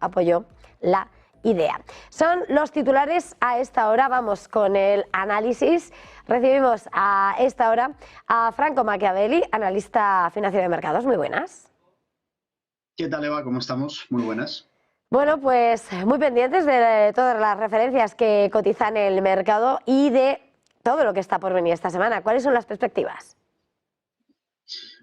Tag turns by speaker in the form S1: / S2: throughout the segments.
S1: apoyó la idea. Son los titulares a esta hora. Vamos con el análisis. Recibimos a esta hora a Franco Machiavelli, analista financiero de mercados. Muy buenas.
S2: ¿Qué tal, Eva? ¿Cómo estamos? Muy buenas.
S1: Bueno, pues muy pendientes de todas las referencias que cotizan el mercado y de todo lo que está por venir esta semana. ¿Cuáles son las perspectivas?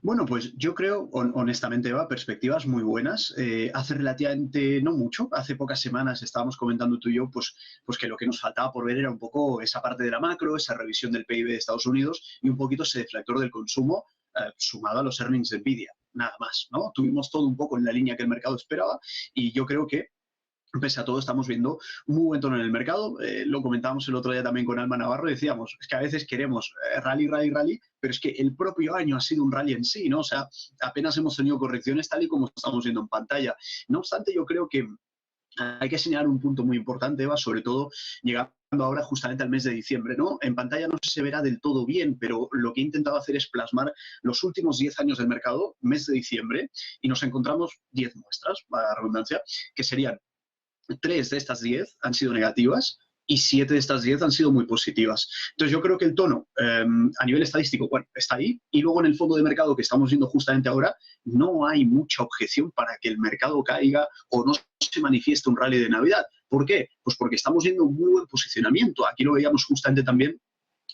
S2: Bueno, pues yo creo, honestamente, Eva, perspectivas muy buenas. Hace relativamente, no mucho, hace pocas semanas estábamos comentando tú y yo, pues que lo que nos faltaba por ver era un poco esa parte de la macro, esa revisión del PIB de Estados Unidos y un poquito ese deflector del consumo sumado a los earnings de Nvidia. Nada más, ¿no? Tuvimos todo un poco en la línea que el mercado esperaba y yo creo que pese a todo, estamos viendo un muy buen tono en el mercado. Lo comentábamos el otro día también con Alma Navarro. Decíamos, es que a veces queremos rally, pero es que el propio año ha sido un rally en sí, ¿no? O sea, apenas hemos tenido correcciones tal y como estamos viendo en pantalla. No obstante, yo creo que hay que señalar un punto muy importante, Eva, sobre todo llegando ahora justamente al mes de diciembre, ¿no? En pantalla no se verá del todo bien, pero lo que he intentado hacer es plasmar los últimos 10 años del mercado, mes de diciembre, y nos encontramos 10 muestras, para la redundancia, que serían 3 de estas 10 han sido negativas y 7 de estas 10 han sido muy positivas. Entonces yo creo que el tono a nivel estadístico, bueno, está ahí. Y luego en el fondo de mercado que estamos viendo justamente ahora, no hay mucha objeción para que el mercado caiga o no se manifieste un rally de Navidad. ¿Por qué? Pues porque estamos viendo un muy buen posicionamiento. Aquí lo veíamos justamente también.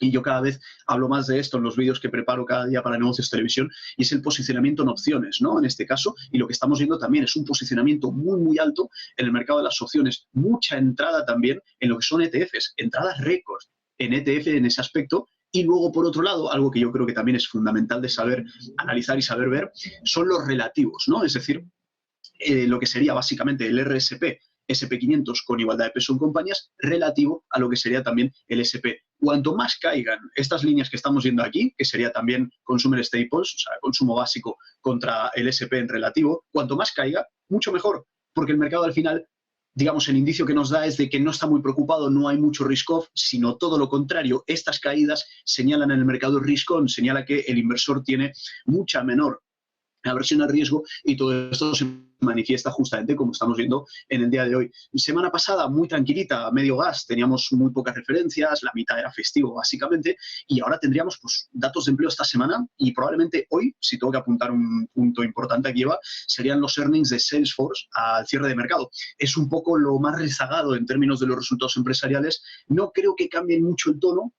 S2: Y yo cada vez hablo más de esto en los vídeos que preparo cada día para Negocios Televisión, y es el posicionamiento en opciones, ¿no? En este caso, y lo que estamos viendo también es un posicionamiento muy, muy alto en el mercado de las opciones. Mucha entrada también en lo que son ETFs, entradas récords en ETF en ese aspecto. Y luego, por otro lado, algo que yo creo que también es fundamental de saber analizar y saber ver, son los relativos, ¿no? Es decir, lo que sería básicamente el RSP, SP500 con igualdad de peso en compañías, relativo a lo que sería también el SP. Cuanto más caigan estas líneas que estamos viendo aquí, que sería también Consumer Staples, o sea, consumo básico contra el SP en relativo, cuanto más caiga, mucho mejor, porque el mercado al final, digamos, el indicio que nos da es de que no está muy preocupado, no hay mucho risk-off, sino todo lo contrario. Estas caídas señalan en el mercado risk-on, señala que el inversor tiene mucha menor aversión al riesgo, y todo esto se manifiesta justamente como estamos viendo en el día de hoy. Semana pasada muy tranquilita, medio gas, teníamos muy pocas referencias, la mitad era festivo básicamente, y ahora tendríamos pues datos de empleo esta semana, y probablemente hoy, si tengo que apuntar un punto importante aquí, Eva, serían los earnings de Salesforce al cierre de mercado. Es un poco lo más rezagado en términos de los resultados empresariales. No creo que cambien mucho el tono,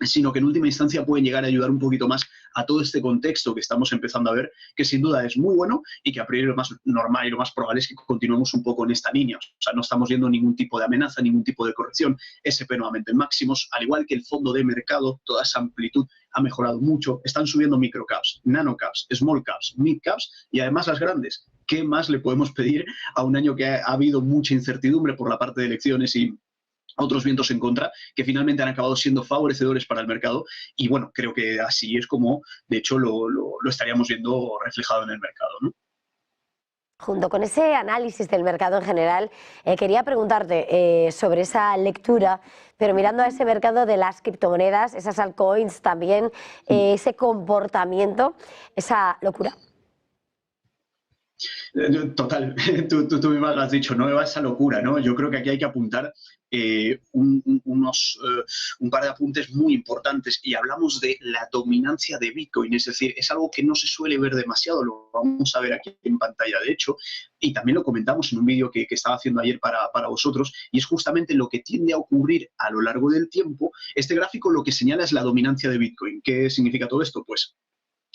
S2: sino que en última instancia pueden llegar a ayudar un poquito más a todo este contexto que estamos empezando a ver, que sin duda es muy bueno y que a priori lo más normal y lo más probable es que continuemos un poco en esta línea. O sea, no estamos viendo ningún tipo de amenaza, ningún tipo de corrección. SP nuevamente en máximos, al igual que el fondo de mercado, toda esa amplitud ha mejorado mucho. Están subiendo microcaps, nanocaps, small caps, mid caps y además las grandes. ¿Qué más le podemos pedir a un año que ha habido mucha incertidumbre por la parte de elecciones y otros vientos en contra, que finalmente han acabado siendo favorecedores para el mercado? Y bueno, creo que así es como, de hecho, lo estaríamos viendo reflejado en el mercado, ¿no?
S1: Junto con ese análisis del mercado en general, quería preguntarte sobre esa lectura, pero mirando a ese mercado de las criptomonedas, esas altcoins también, ese comportamiento, esa locura.
S2: Total, tú misma lo has dicho, no va esa locura, ¿no? Yo creo que aquí hay que apuntar un par de apuntes muy importantes, y hablamos de la dominancia de Bitcoin, es decir, es algo que no se suele ver demasiado, lo vamos a ver aquí en pantalla, de hecho, y también lo comentamos en un vídeo que estaba haciendo ayer para vosotros, y es justamente lo que tiende a ocurrir a lo largo del tiempo. Este gráfico lo que señala es la dominancia de Bitcoin. ¿Qué significa todo esto? Pues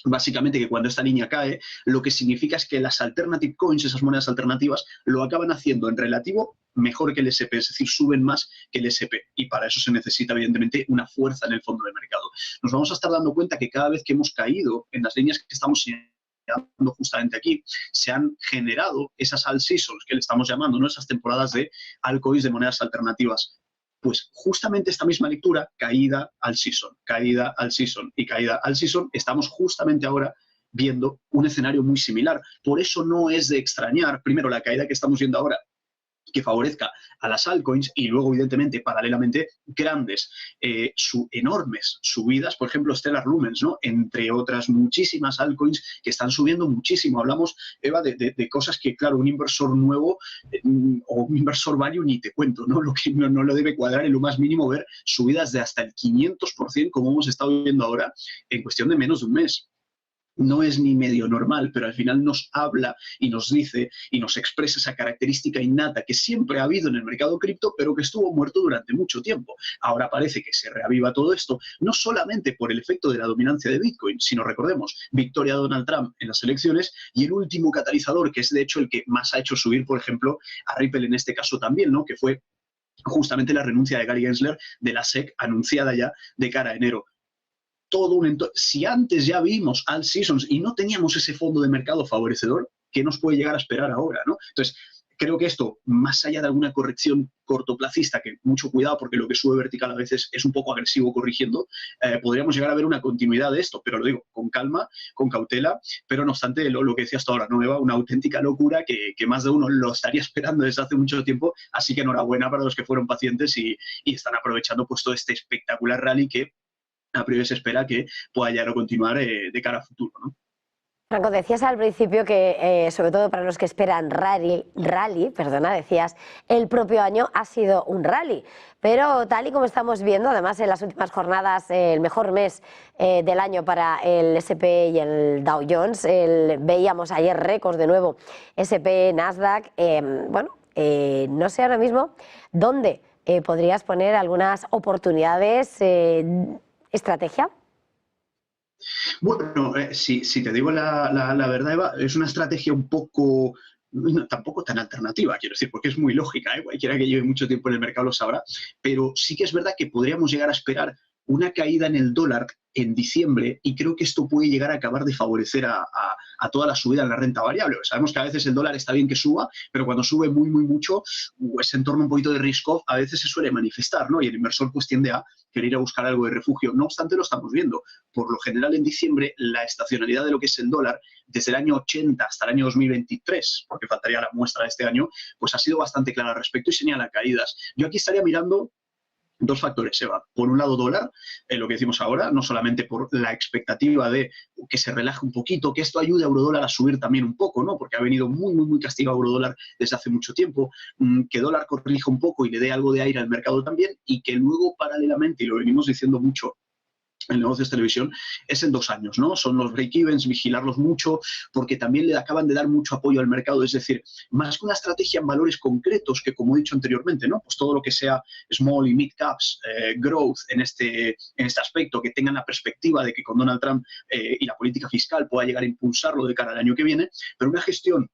S2: básicamente que cuando esta línea cae, lo que significa es que las alternative coins, esas monedas alternativas, lo acaban haciendo en relativo mejor que el SP, es decir, suben más que el SP, y para eso se necesita evidentemente una fuerza en el fondo de mercado. Nos vamos a estar dando cuenta que cada vez que hemos caído en las líneas que estamos señalando justamente aquí, se han generado esas alt seasons que le estamos llamando, ¿no? Esas temporadas de altcoins, de monedas alternativas. Pues justamente esta misma lectura, caída al season y caída al season, estamos justamente ahora viendo un escenario muy similar. Por eso no es de extrañar, primero, la caída que estamos viendo ahora que favorezca a las altcoins y luego, evidentemente, paralelamente, grandes, enormes subidas, por ejemplo, Stellar Lumens, ¿no? Entre otras muchísimas altcoins que están subiendo muchísimo. Hablamos, Eva, de cosas que, claro, un inversor nuevo o un inversor value ni te cuento, ¿no? Lo que no lo debe cuadrar en lo más mínimo ver subidas de hasta el 500%, como hemos estado viendo ahora, en cuestión de menos de un mes. No es ni medio normal, pero al final nos habla y nos dice y nos expresa esa característica innata que siempre ha habido en el mercado cripto, pero que estuvo muerto durante mucho tiempo. Ahora parece que se reaviva todo esto, no solamente por el efecto de la dominancia de Bitcoin, sino recordemos, victoria de Donald Trump en las elecciones y el último catalizador, que es de hecho el que más ha hecho subir, por ejemplo, a Ripple en este caso también, ¿no? Que fue justamente la renuncia de Gary Gensler de la SEC anunciada ya de cara a enero. Todo un entorno. Si antes ya vimos alt seasons y no teníamos ese fondo de mercado favorecedor, ¿qué nos puede llegar a esperar ahora, ¿no? Entonces, creo que esto, más allá de alguna corrección cortoplacista, que mucho cuidado porque lo que sube vertical a veces es un poco agresivo corrigiendo, podríamos llegar a ver una continuidad de esto, pero lo digo, con calma, con cautela, pero no obstante, lo que decía hasta ahora, ¿no, Eva? Una auténtica locura que más de uno lo estaría esperando desde hace mucho tiempo, así que enhorabuena para los que fueron pacientes y están aprovechando pues todo este espectacular rally que a priori se espera que pueda llegar a continuar de cara a futuro, ¿no?
S1: Franco, decías al principio que, sobre todo para los que esperan rally, decías, el propio año ha sido un rally, pero tal y como estamos viendo, además en las últimas jornadas, el mejor mes del año para el S&P y el Dow Jones, veíamos ayer récords de nuevo, S&P, Nasdaq, no sé ahora mismo dónde podrías poner algunas oportunidades, estrategia.
S2: Bueno, si te digo la verdad, Eva, es una estrategia un poco, tampoco tan alternativa, quiero decir, porque es muy lógica, cualquiera que lleve mucho tiempo en el mercado lo sabrá, pero sí que es verdad que podríamos llegar a esperar una caída en el dólar en diciembre y creo que esto puede llegar a acabar de favorecer a toda la subida en la renta variable. Sabemos que a veces el dólar está bien que suba, pero cuando sube muy mucho, ese entorno un poquito de risk-off a veces se suele manifestar, ¿no? Y el inversor pues tiende a querer ir a buscar algo de refugio. No obstante, lo estamos viendo. Por lo general, en diciembre, la estacionalidad de lo que es el dólar, desde el año 80 hasta el año 2023, porque faltaría la muestra de este año, pues ha sido bastante clara al respecto y señala caídas. Yo aquí estaría mirando dos factores, Eva. Por un lado, dólar, lo que decimos ahora, no solamente por la expectativa de que se relaje un poquito, que esto ayude a eurodólar a subir también un poco, ¿no? Porque ha venido muy castigado eurodólar desde hace mucho tiempo, que dólar corrija un poco y le dé algo de aire al mercado también, y que luego, paralelamente, y lo venimos diciendo mucho en negocios de televisión, es en 2 años, ¿no? Son los break-evens, vigilarlos mucho, porque también le acaban de dar mucho apoyo al mercado, es decir, más que una estrategia en valores concretos, que como he dicho anteriormente, ¿no? Pues todo lo que sea small y mid caps, growth en este aspecto, que tengan la perspectiva de que con Donald Trump y la política fiscal pueda llegar a impulsarlo de cara al año que viene, pero una gestión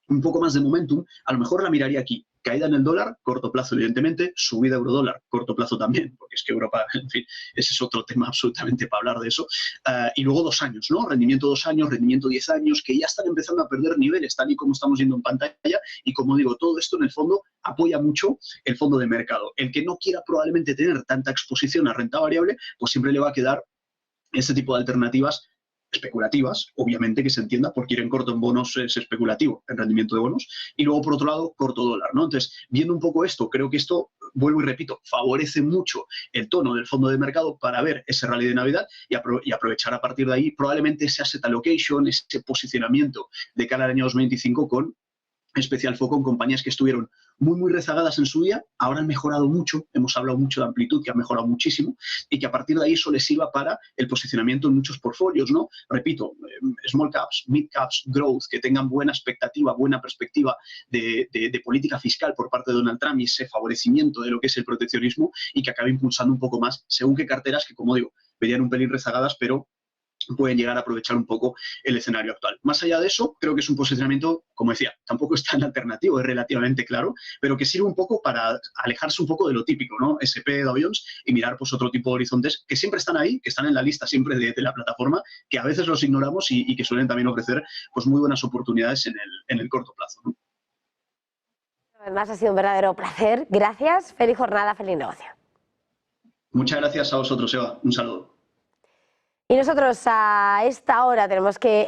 S2: un poco más de momentum, a lo mejor la miraría aquí. Caída en el dólar, corto plazo evidentemente, subida eurodólar, corto plazo también, porque es que Europa, en fin, ese es otro tema absolutamente para hablar de eso. Y luego 2 años, ¿no? Rendimiento 2 años, rendimiento 10 años, que ya están empezando a perder niveles, tal y como estamos viendo en pantalla. Y como digo, todo esto en el fondo apoya mucho el fondo de mercado. El que no quiera probablemente tener tanta exposición a renta variable, pues siempre le va a quedar este tipo de alternativas especulativas, obviamente que se entienda, porque ir en corto en bonos es especulativo, en rendimiento de bonos, y luego por otro lado, corto dólar, ¿no? Entonces, viendo un poco esto, creo que esto, vuelvo y repito, favorece mucho el tono del fondo de mercado para ver ese rally de Navidad y aprovechar a partir de ahí probablemente ese asset allocation, ese posicionamiento de cara al año 2025 con especial foco en compañías que estuvieron muy rezagadas en su día, ahora han mejorado mucho, hemos hablado mucho de amplitud, que ha mejorado muchísimo, y que a partir de ahí eso les sirva para el posicionamiento en muchos portfolios, ¿no? Repito, small caps, mid caps, growth, que tengan buena expectativa, buena perspectiva de política fiscal por parte de Donald Trump y ese favorecimiento de lo que es el proteccionismo y que acabe impulsando un poco más, según qué carteras que, como digo, verían un pelín rezagadas, pero pueden llegar a aprovechar un poco el escenario actual. Más allá de eso, creo que es un posicionamiento, como decía, tampoco es tan alternativo, es relativamente claro, pero que sirve un poco para alejarse un poco de lo típico, ¿no? SP, Dow Jones, y mirar pues otro tipo de horizontes que siempre están ahí, que están en la lista siempre de la plataforma, que a veces los ignoramos y que suelen también ofrecer pues muy buenas oportunidades en el corto plazo, ¿no?
S1: Además ha sido un verdadero placer. Gracias, feliz jornada, feliz negocio.
S2: Muchas gracias a vosotros, Eva. Un saludo.
S1: Y nosotros a esta hora tenemos que